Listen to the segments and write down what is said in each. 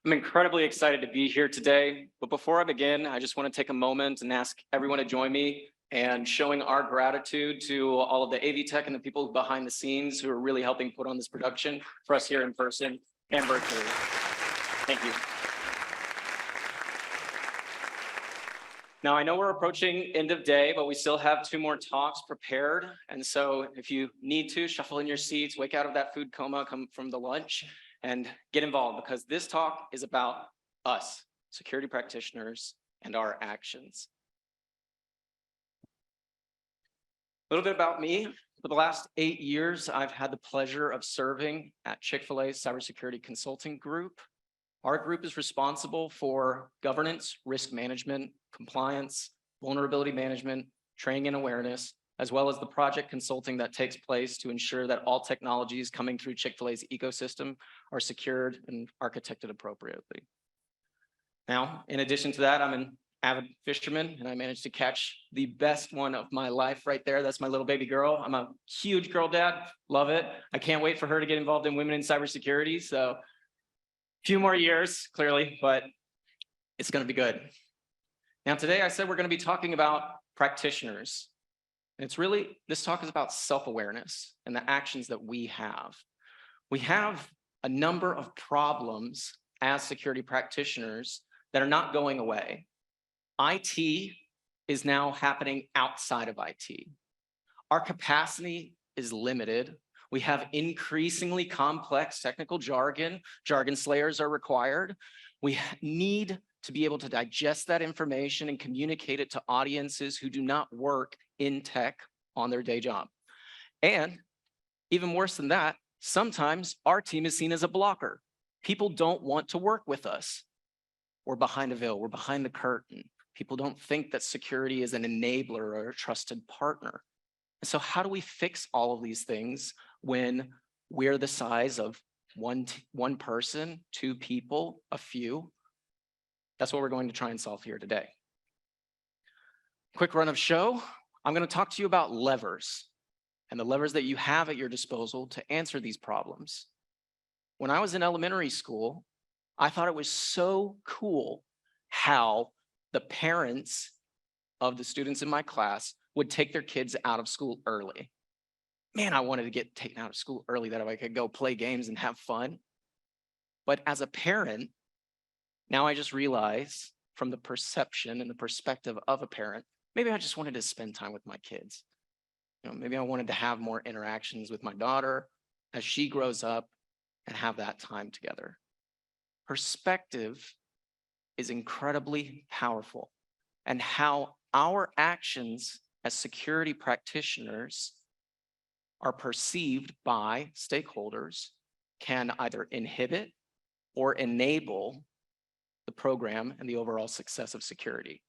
I'm incredibly excited to be here today, but before I begin, I just want to take a moment and ask everyone to join me and showing our gratitude to all of the AV tech and the people behind the scenes who are really helping put on this production for us here in person and virtually. Thank you. Now, I know we're approaching end of day, but we still have 2 more talks prepared. And so if you need to, shuffle in your seats, wake out of that food coma, come from the lunch, and get involved, because this talk is about us, security practitioners, and our actions. A little bit about me. For the last 8 years, I've had the pleasure of serving at Chick-fil-A's Cybersecurity Consulting Group. Our group is responsible for governance, risk management, compliance, vulnerability management, training and awareness, as well as the project consulting that takes place to ensure that all technologies coming through Chick-fil-A's ecosystem are secured and architected appropriately. Now, in addition to that, I'm an avid fisherman, and I managed to catch the best one of my life right there. That's my little baby girl. I'm a huge girl dad, love it. I can't wait for her to get involved in women in cybersecurity. So a few more years, clearly, but it's gonna be good. Now, today I said we're gonna be talking about practitioners. And it's really, this talk is about self-awareness and the actions that we have. We have a number of problems as security practitioners that are not going away. IT is now happening outside of IT. Our capacity is limited. We have increasingly complex technical jargon. Jargon slayers are required. We need to be able to digest that information and communicate it to audiences who do not work in tech on their day job. And even worse than that, sometimes our team is seen as a blocker. People don't want to work with us. We're behind a veil, we're behind the curtain. People don't think that security is an enabler or a trusted partner. And so how do we fix all of these things when we're the size of one person, 2 people, a few? That's what we're going to try and solve here today. Quick run of show. I'm going to talk to you about levers and the levers that you have at your disposal to answer these problems. When I was in elementary school, I thought it was so cool how the parents of the students in my class would take their kids out of school early. Man, I wanted to get taken out of school early that I could go play games and have fun. But as a parent, now I just realize from the perception and the perspective of a parent, maybe I just wanted to spend time with my kids. Maybe I wanted to have more interactions with my daughter as she grows up and have that time together. Perspective is incredibly powerful, and how our actions as security practitioners are perceived by stakeholders can either inhibit or enable the program and the overall success of security.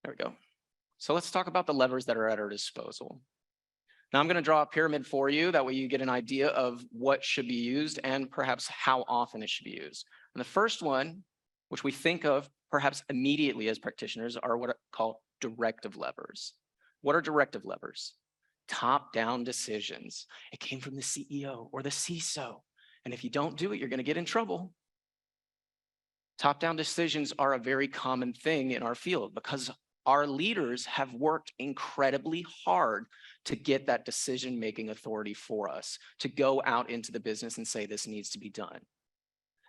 There we go. So let's talk about the levers that are at our disposal. Now I'm going to draw a pyramid for you. That way you get an idea of what should be used and perhaps how often it should be used. And the first one, which we think of perhaps immediately as practitioners, are what are called directive levers. What are directive levers? Top-down decisions. It came from the CEO or the CISO. And if you don't do it, you're going to get in trouble. Top-down decisions are a very common thing in our field because our leaders have worked incredibly hard to get that decision-making authority for us, to go out into the business and say this needs to be done.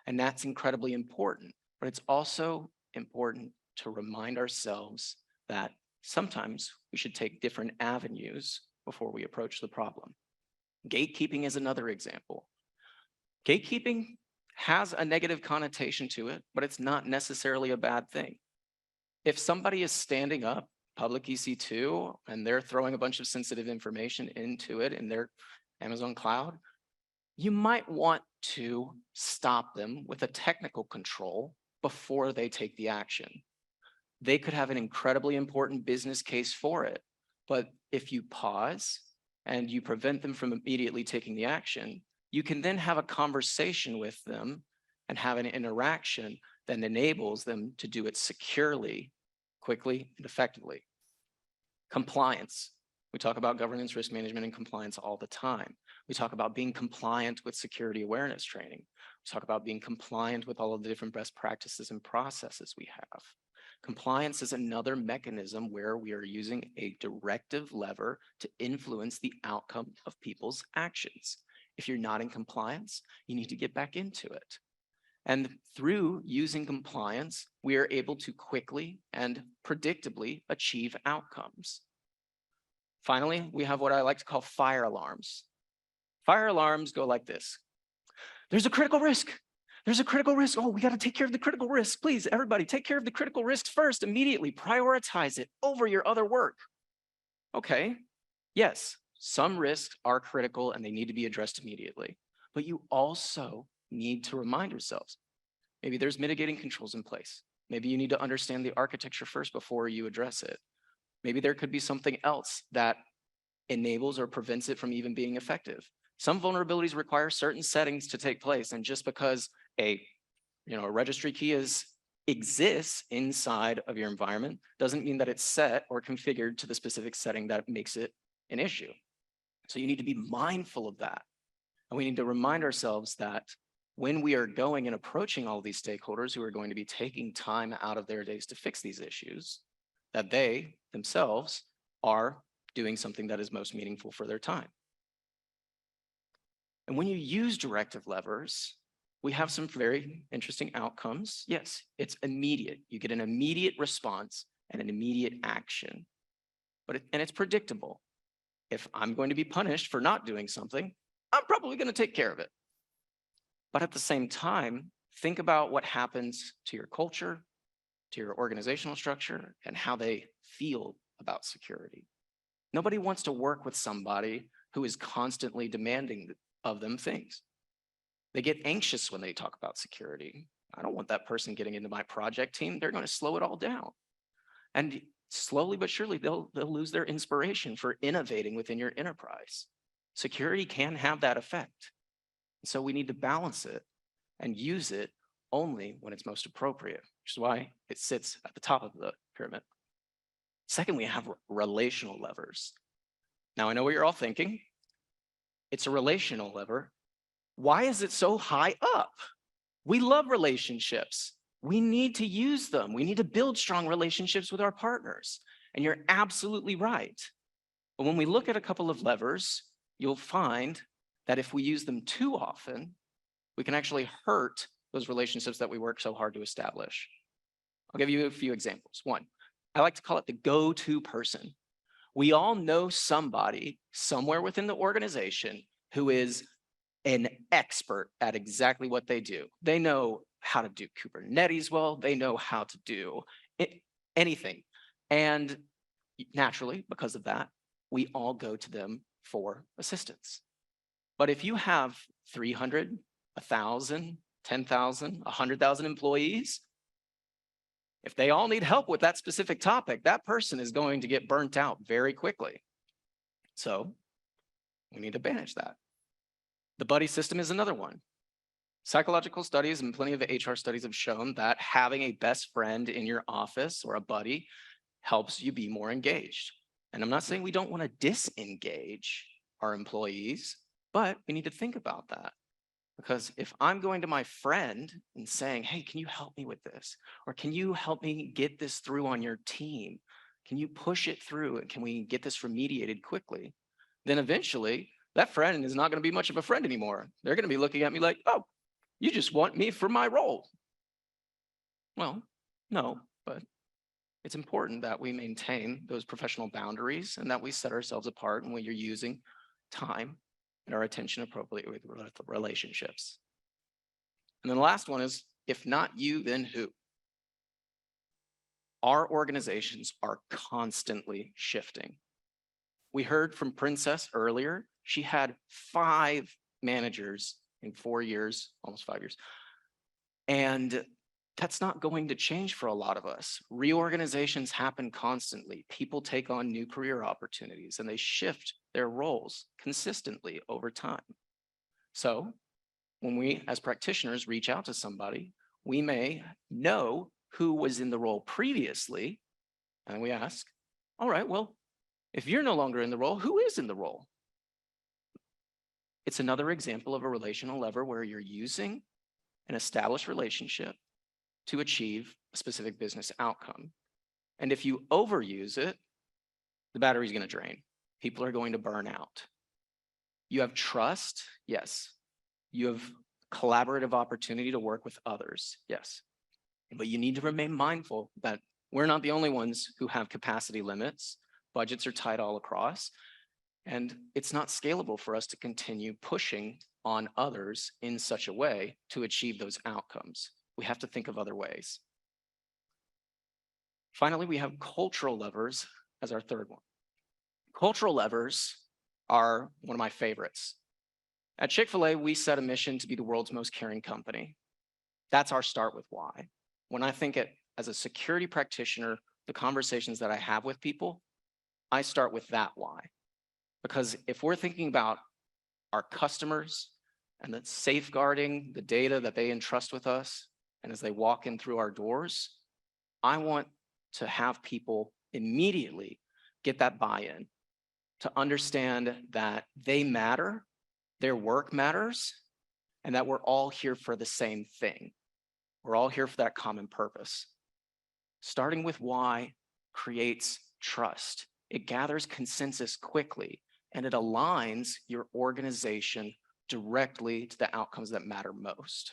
And that's incredibly important, but it's also important to remind ourselves that sometimes we should take different avenues before we approach the problem. Gatekeeping is another example. Gatekeeping has a negative connotation to it, but it's not necessarily a bad thing. If somebody is standing up public EC2 and they're throwing a bunch of sensitive information into it in their Amazon cloud, you might want to stop them with a technical control before they take the action. They could have an incredibly important business case for it, but if you pause and you prevent them from immediately taking the action, you can then have a conversation with them and have an interaction that enables them to do it securely, quickly, and effectively. Compliance. We talk about governance, risk management, and compliance all the time. We talk about being compliant with security awareness training. We talk about being compliant with all of the different best practices and processes we have. Compliance is another mechanism where we are using a directive lever to influence the outcome of people's actions. If you're not in compliance, you need to get back into it. And through using compliance, we are able to quickly and predictably achieve outcomes. Finally, we have what I like to call fire alarms. Fire alarms go like this. There's a critical risk. There's a critical risk. Oh, we got to take care of the critical risks. Please, everybody, take care of the critical risks first. Immediately prioritize it over your other work. Okay, yes, some risks are critical and they need to be addressed immediately. But you also need to remind yourselves, maybe there's mitigating controls in place. Maybe you need to understand the architecture first before you address it. Maybe there could be something else that enables or prevents it from even being effective. Some vulnerabilities require certain settings to take place, and just because a registry key exists inside of your environment doesn't mean that it's set or configured to the specific setting that makes it an issue. So you need to be mindful of that. And we need to remind ourselves that when we are going and approaching all these stakeholders who are going to be taking time out of their days to fix these issues, that they themselves are doing something that is most meaningful for their time. And when you use directive levers, we have some very interesting outcomes. Yes, it's immediate. You get an immediate response and an immediate action, and it's predictable. If I'm going to be punished for not doing something, I'm probably going to take care of it. But at the same time, think about what happens to your culture, to your organizational structure, and how they feel about security. Nobody wants to work with somebody who is constantly demanding of them things. They get anxious when they talk about security. I don't want that person getting into my project team. They're going to slow it all down. And slowly but surely, they'll lose their inspiration for innovating within your enterprise. Security can have that effect. So we need to balance it and use it only when it's most appropriate, which is why it sits at the top of the pyramid. Second, we have relational levers. Now, I know what you're all thinking. It's a relational lever. Why is it so high up? We love relationships. We need to use them. We need to build strong relationships with our partners. And you're absolutely right. But when we look at a couple of levers, you'll find that if we use them too often, we can actually hurt those relationships that we work so hard to establish. I'll give you a few examples. One, I like to call it the go-to person. We all know somebody somewhere within the organization who is an expert at exactly what they do. They know how to do Kubernetes well. They know how to do anything. And naturally, because of that, we all go to them for assistance. But if you have 300, 1,000, 10,000, 100,000 employees, if they all need help with that specific topic, that person is going to get burnt out very quickly. So we need to manage that. The buddy system is another one. Psychological studies and plenty of HR studies have shown that having a best friend in your office or a buddy helps you be more engaged. And I'm not saying we don't want to disengage our employees, but we need to think about that. Because if I'm going to my friend and saying, hey, can you help me with this? Or can you help me get this through on your team? Can you push it through? And can we get this remediated quickly? Then eventually, that friend is not going to be much of a friend anymore. They're going to be looking at me like, oh, you just want me for my role. Well, no, but it's important that we maintain those professional boundaries and that we set ourselves apart when you're using time and our attention appropriately with relationships. And then the last one is, if not you, then who? Our organizations are constantly shifting. We heard from Princess earlier. She had 5 managers in 4 years, almost 5 years. And that's not going to change for a lot of us. Reorganizations happen constantly. People take on new career opportunities and they shift their roles consistently over time. So when we, as practitioners, reach out to somebody, we may know who was in the role previously, and we ask, all right, well, If you're no longer in the role, who is in the role? It's another example of a relational lever where you're using an established relationship to achieve a specific business outcome. And if you overuse it, the battery's going to drain. People are going to burn out. You have trust, yes. You have collaborative opportunity to work with others, yes. But you need to remain mindful that we're not the only ones who have capacity limits. Budgets are tight all across. And it's not scalable for us to continue pushing on others in such a way to achieve those outcomes. We have to think of other ways. Finally, we have cultural levers as our third one. Cultural levers are one of my favorites. At Chick-fil-A, we set a mission to be the world's most caring company. That's our start with why. When I think it as a security practitioner, the conversations that I have with people, I start with that why. Because if we're thinking about our customers and that safeguarding the data that they entrust with us, and as they walk in through our doors, I want to have people immediately get that buy-in, to understand that they matter, their work matters, and that we're all here for the same thing. We're all here for that common purpose. Starting with why creates trust. It gathers consensus quickly, and it aligns your organization directly to the outcomes that matter most.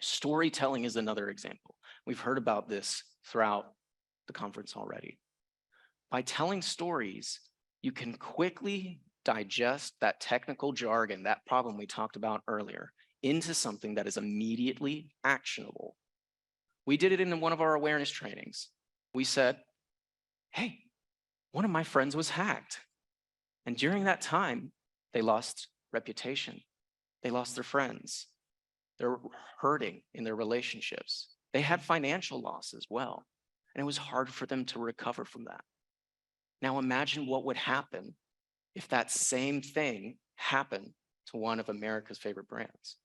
Storytelling is another example. We've heard about this throughout the conference already. By telling stories, you can quickly digest that technical jargon, that problem we talked about earlier, into something that is immediately actionable. We did it in one of our awareness trainings. We said, hey, one of my friends was hacked. And during that time, they lost reputation. They lost their friends. They're hurting in their relationships. They had financial loss as well. And it was hard for them to recover from that. Now imagine what would happen if that same thing happened to one of America's favorite brands.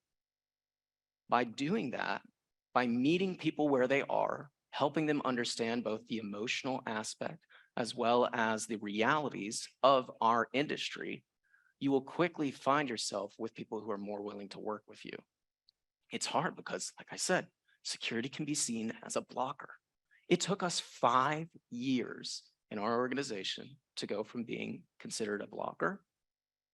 By doing that, by meeting people where they are, helping them understand both the emotional aspect as well as the realities of our industry, you will quickly find yourself with people who are more willing to work with you. It's hard because, like I said, security can be seen as a blocker. It took us 5 years in our organization to go from being considered a blocker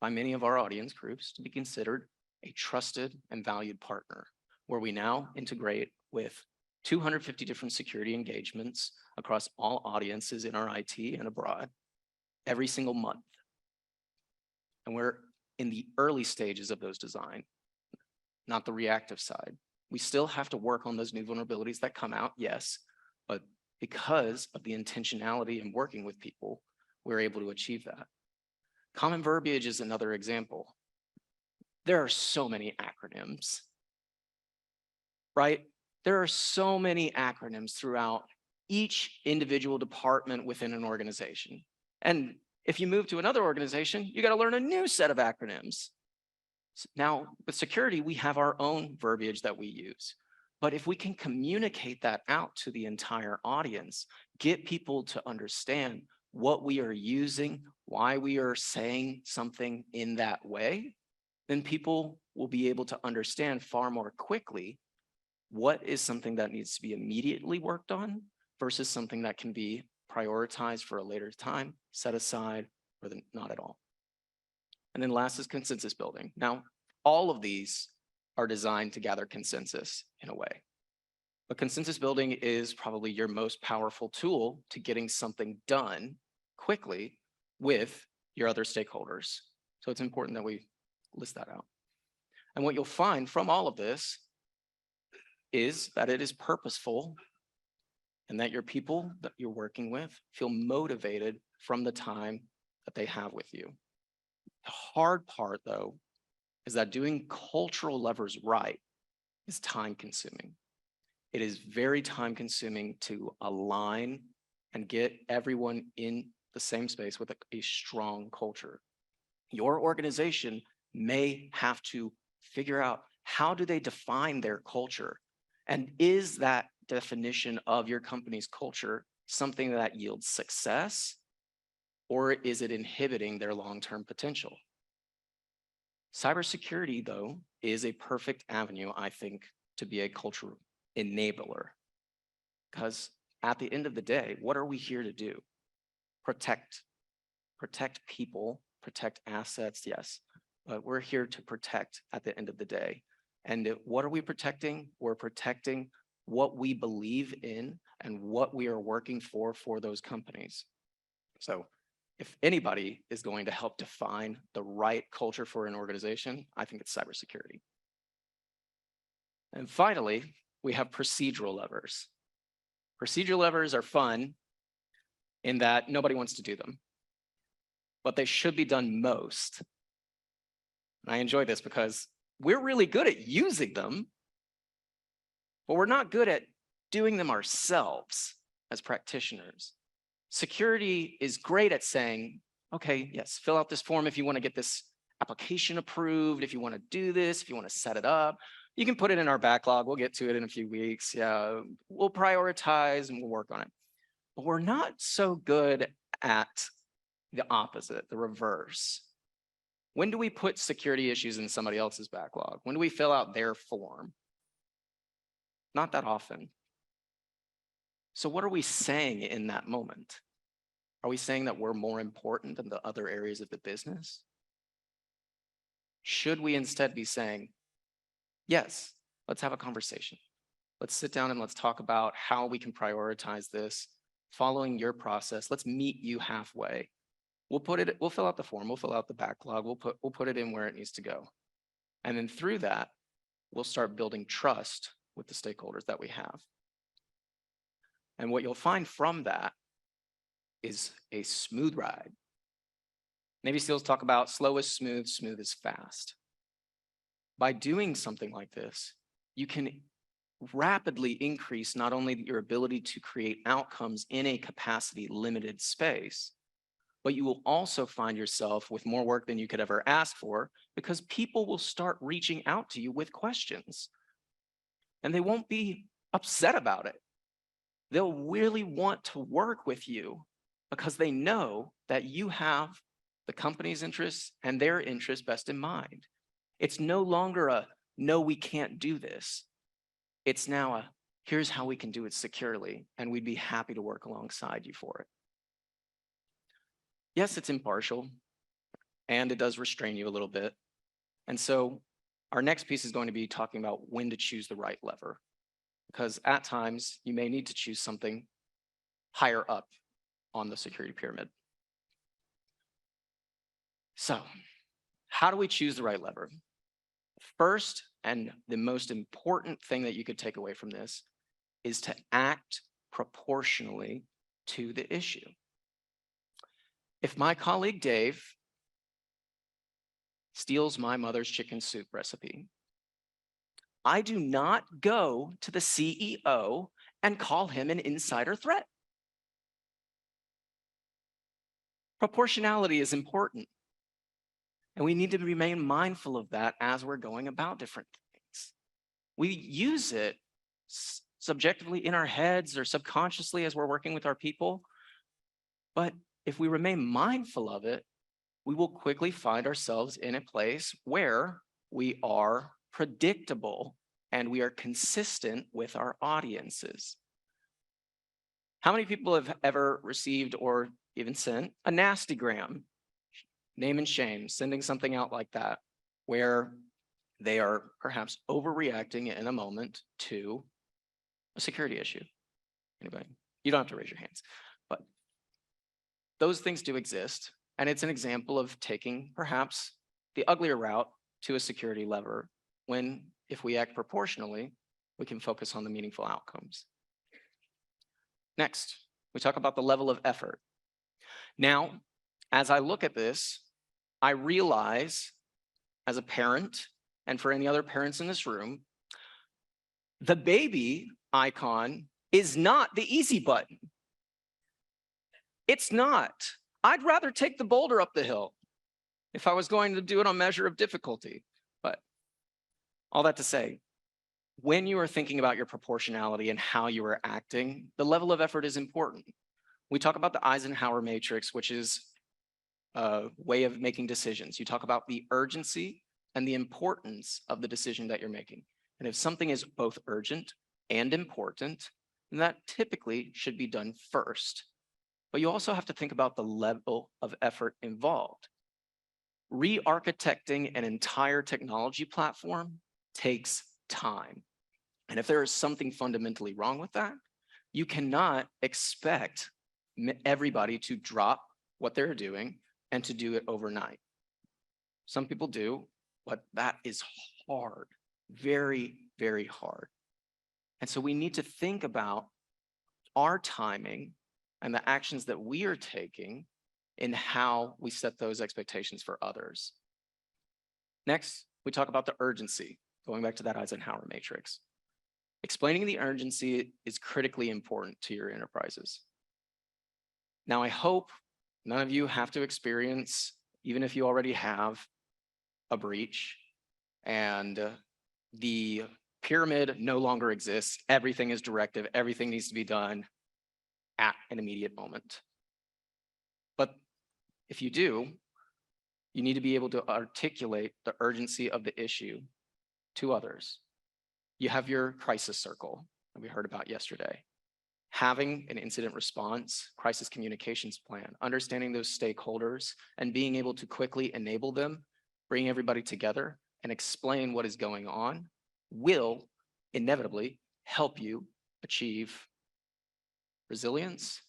by many of our audience groups to be considered a trusted and valued partner, where we now integrate with 250 different security engagements across all audiences in our IT and abroad every single month. And we're in the early stages of those design, not the reactive side. We still have to work on those new vulnerabilities that come out, yes, but because of the intentionality in working with people, we're able to achieve that. Common verbiage is another example. There are so many acronyms, right? There are so many acronyms throughout each individual department within an organization. And if you move to another organization, you got to learn a new set of acronyms. Now, with security, we have our own verbiage that we use. But if we can communicate that out to the entire audience, get people to understand what we are using, why we are saying something in that way, then people will be able to understand far more quickly what is something that needs to be immediately worked on versus something that can be prioritized for a later time, set aside, or not at all. And then last is consensus building. Now, all of these are designed to gather consensus in a way. But consensus building is probably your most powerful tool to getting something done quickly with your other stakeholders. So it's important that we list that out. And what you'll find from all of this is that it is purposeful and that your people that you're working with feel motivated from the time that they have with you. The hard part, though, is that doing cultural levers right is time consuming. It is very time consuming to align and get everyone in the same space with a strong culture. Your organization may have to figure out how do they define their culture, and is that definition of your company's culture something that yields success, or is it inhibiting their long-term potential? Cybersecurity, though, is a perfect avenue, I think, to be a culture enabler. Because at the end of the day, what are we here to do? Protect people, protect assets, yes, but we're here to protect at the end of the day. And what are we protecting? We're protecting what we believe in and what we are working for those companies. So if anybody is going to help define the right culture for an organization, I think it's cybersecurity. And finally, we have procedural levers. Procedural levers are fun in that nobody wants to do them, but they should be done most. And I enjoy this because we're really good at using them, but we're not good at doing them ourselves as practitioners. Security is great at saying, okay, yes, fill out this form if you want to get this application approved, if you want to do this, if you want to set it up. You can put it in our backlog. We'll get to it in a few weeks. Yeah, we'll prioritize and we'll work on it. But we're not so good at the opposite, the reverse. When do we put security issues in somebody else's backlog? When do we fill out their form? Not that often. So what are we saying in that moment? Are we saying that we're more important than the other areas of the business? Should we instead be saying, yes, let's have a conversation. Let's sit down and let's talk about how we can prioritize this, following your process. Let's meet you halfway. We'll fill out the form, we'll fill out the backlog, we'll put it in where it needs to go. And then through that, we'll start building trust with the stakeholders that we have. And what you'll find from that is a smooth ride. Navy SEALs talk about slow is smooth, smooth is fast. By doing something like this, you can rapidly increase not only your ability to create outcomes in a capacity limited space, but you will also find yourself with more work than you could ever ask for because people will start reaching out to you with questions. And they won't be upset about it. They'll really want to work with you because they know that you have the company's interests and their interests best in mind. It's no longer a, no, we can't do this. It's now a, here's how we can do it securely, and we'd be happy to work alongside you for it. Yes, it's impartial, and it does restrain you a little bit. And so our next piece is going to be talking about when to choose the right lever, because at times you may need to choose something higher up on the security pyramid. So how do we choose the right lever? First, and the most important thing that you could take away from this is to act proportionally to the issue. If my colleague Dave steals my mother's chicken soup recipe, I do not go to the CEO and call him an insider threat. Proportionality is important. And we need to remain mindful of that as we're going about different things. We use it subjectively in our heads or subconsciously as we're working with our people. But if we remain mindful of it, we will quickly find ourselves in a place where we are predictable and we are consistent with our audiences. How many people have ever received or even sent a nastygram? Name and shame, sending something out like that, where they are perhaps overreacting in a moment to a security issue. Anybody? You don't have to raise your hands, but those things do exist. And it's an example of taking perhaps the uglier route to a security lever when, if we act proportionally, we can focus on the meaningful outcomes. Next, we talk about the level of effort. Now, as I look at this, I realize as a parent, and for any other parents in this room, the baby icon is not the easy button. It's not. I'd rather take the boulder up the hill if I was going to do it on measure of difficulty. But all that to say, when you are thinking about your proportionality and how you are acting, the level of effort is important. We talk about the Eisenhower matrix, which is way of making decisions. You talk about the urgency and the importance of the decision that you're making. And if something is both urgent and important, then that typically should be done first. But you also have to think about the level of effort involved. Re-architecting an entire technology platform takes time. And if there is something fundamentally wrong with that, you cannot expect everybody to drop what they're doing and to do it overnight. Some people do, but that is hard, very, very hard. And so we need to think about our timing and the actions that we are taking in how we set those expectations for others. Next, we talk about the urgency, going back to that Eisenhower matrix. Explaining the urgency is critically important to your enterprises. Now, I hope none of you have to experience, even if you already have, a breach and the pyramid no longer exists. Everything is directive. Everything needs to be done at an immediate moment. But if you do, you need to be able to articulate the urgency of the issue to others. You have your crisis circle that we heard about yesterday. Having an incident response, crisis communications plan, understanding those stakeholders and being able to quickly enable them, bring everybody together and explain what is going on will inevitably help you achieve resilience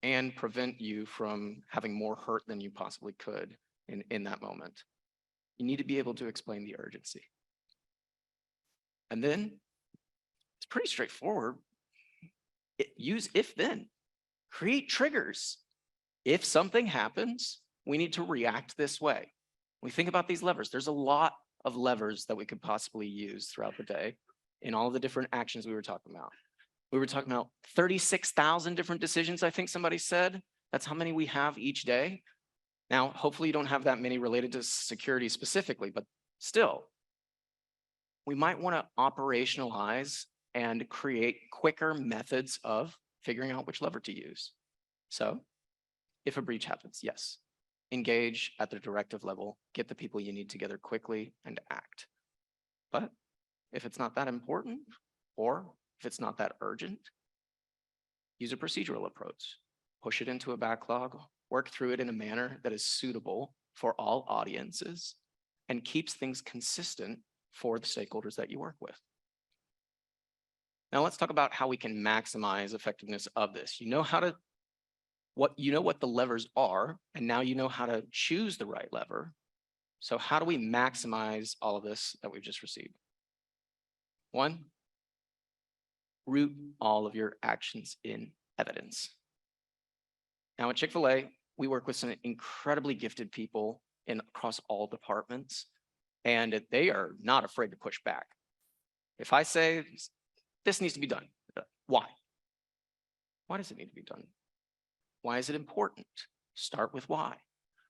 and prevent you from having more hurt than you possibly could in that moment. You need to be able to explain the urgency. And then it's pretty straightforward. Use if then. Create triggers. If something happens, we need to react this way. We think about these levers. There's a lot of levers that we could possibly use throughout the day in all the different actions we were talking about. We were talking about 36,000 different decisions, I think somebody said. That's how many we have each day. Now, hopefully you don't have that many related to security specifically, but still, we might want to operationalize and create quicker methods of figuring out which lever to use. So if a breach happens, yes, engage at the directive level, get the people you need together quickly and act. But if it's not that important, or if it's not that urgent, use a procedural approach. Push it into a backlog, work through it in a manner that is suitable for all audiences and keeps things consistent for the stakeholders that you work with. Now let's talk about how we can maximize effectiveness of this. You know what the levers are, and now you know how to choose the right lever. So how do we maximize all of this that we've just received? One, root all of your actions in evidence. Now at Chick-fil-A, we work with some incredibly gifted people across all departments, and they are not afraid to push back. If I say, this needs to be done, why? Why does it need to be done? Why is it important? Start with why.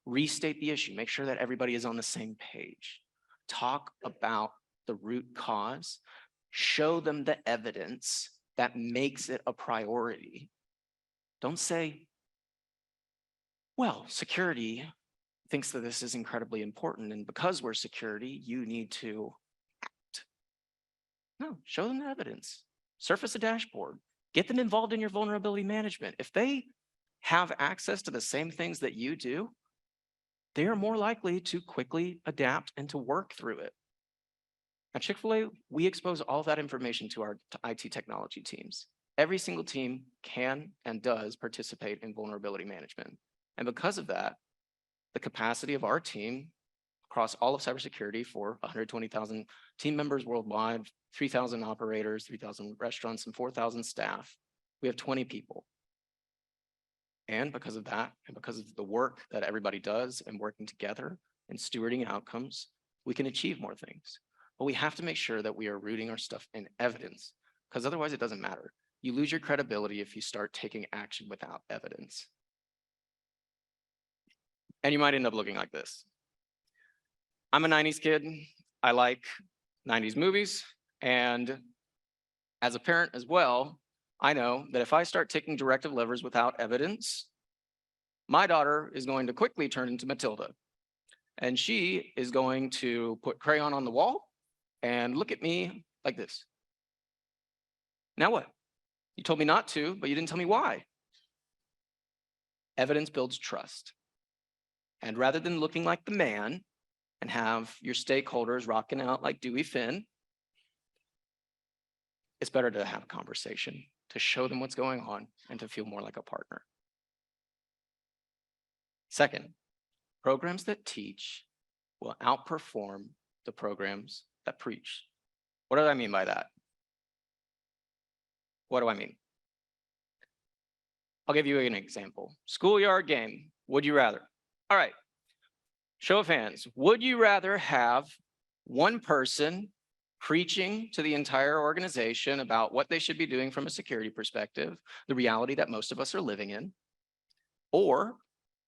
Restate the issue. Make sure that everybody is on the same page. Talk about the root cause. Show them the evidence that makes it a priority. Don't say, well, security thinks that this is incredibly important, and because we're security, you need to act. No, show them the evidence. Surface a dashboard. Get them involved in your vulnerability management. If they have access to the same things that you do, they are more likely to quickly adapt and to work through it. At Chick-fil-A, we expose all that information to our IT technology teams. Every single team can and does participate in vulnerability management. And because of that, the capacity of our team across all of cybersecurity for 120,000 team members worldwide, 3,000 operators, 3,000 restaurants, and 4,000 staff, we have 20 people. And because of that, and because of the work that everybody does and working together and stewarding outcomes, we can achieve more things. But we have to make sure that we are rooting our stuff in evidence, because otherwise it doesn't matter. You lose your credibility if you start taking action without evidence. And you might end up looking like this. I'm a 90s kid. I like 90s movies. And as a parent as well, I know that if I start taking directive levers without evidence, My daughter is going to quickly turn into Matilda, and she is going to put crayon on the wall and look at me like this. Now what? You told me not to, but you didn't tell me why. Evidence builds trust. And rather than looking like the man and have your stakeholders rocking out like Dewey Finn, it's better to have a conversation, to show them what's going on, and to feel more like a partner. Second, programs that teach will outperform the programs that preach. What do I mean by that? What do I mean? I'll give you an example. Schoolyard game, would you rather? All right, show of hands. Would you rather have one person preaching to the entire organization about what they should be doing from a security perspective, the reality that most of us are living in? Or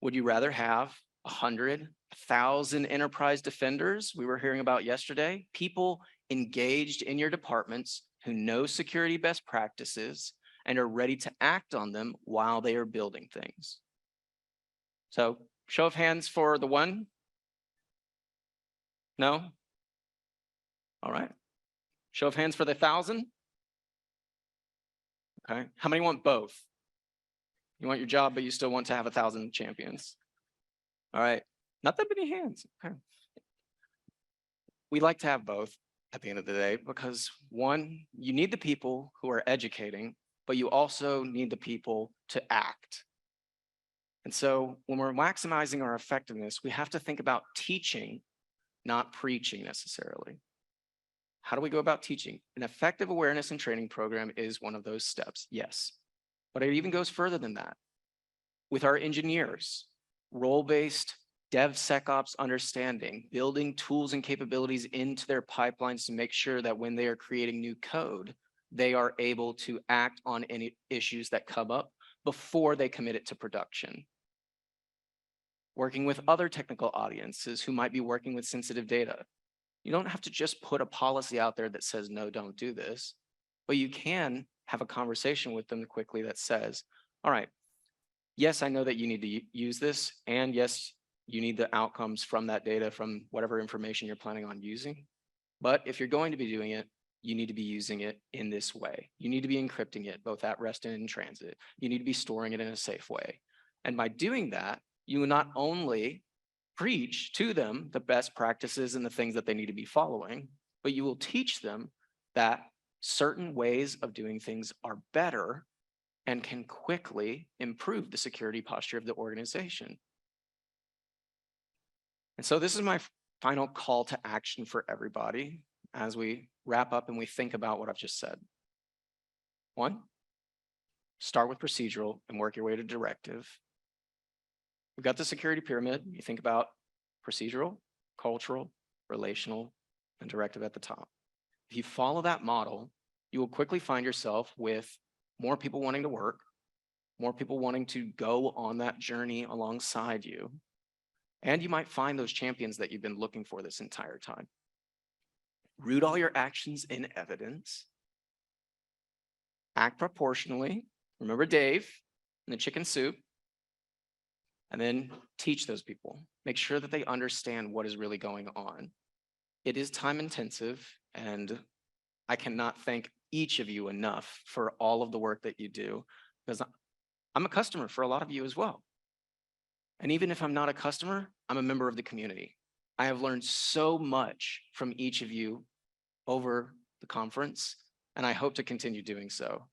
would you rather have 100, 1,000 enterprise defenders we were hearing about yesterday, people engaged in your departments who know security best practices and are ready to act on them while they are building things? So show of hands for the one. No? All right. Show of hands for the 1,000. Okay. How many want both? You want your job, but you still want to have 1,000 champions. All right. Not that many hands. Okay. We like to have both at the end of the day because, one, you need the people who are educating, but you also need the people to act. And so when we're maximizing our effectiveness, we have to think about teaching, not preaching necessarily. How do we go about teaching? An effective awareness and training program is one of those steps, yes. But it even goes further than that. With our engineers, role-based DevSecOps understanding, building tools and capabilities into their pipelines to make sure that when they are creating new code, they are able to act on any issues that come up before they commit it to production. Working with other technical audiences who might be working with sensitive data. You don't have to just put a policy out there that says, no, don't do this, but you can have a conversation with them quickly that says, all right, yes, I know that you need to use this, and yes, you need the outcomes from that data, from whatever information you're planning on using. But if you're going to be doing it, you need to be using it in this way. You need to be encrypting it both at rest and in transit. You need to be storing it in a safe way. And by doing that, you will not only preach to them the best practices and the things that they need to be following, but you will teach them that certain ways of doing things are better and can quickly improve the security posture of the organization. And so this is my final call to action for everybody as we wrap up and we think about what I've just said. One, start with procedural and work your way to directive. We've got the security pyramid. You think about procedural, cultural, relational, and directive at the top. If you follow that model, you will quickly find yourself with more people wanting to work, more people wanting to go on that journey alongside you, and you might find those champions that you've been looking for this entire time. Root all your actions in evidence. Act proportionally. Remember Dave and the chicken soup. And then teach those people. Make sure that they understand what is really going on. It is time intensive, and I cannot thank each of you enough for all of the work that you do, because I'm a customer for a lot of you as well. And even if I'm not a customer, I'm a member of the community. I have learned so much from each of you over the conference, and I hope to continue doing so.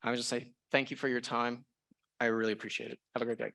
I would just say thank you for your time. I really appreciate it. Have a great day.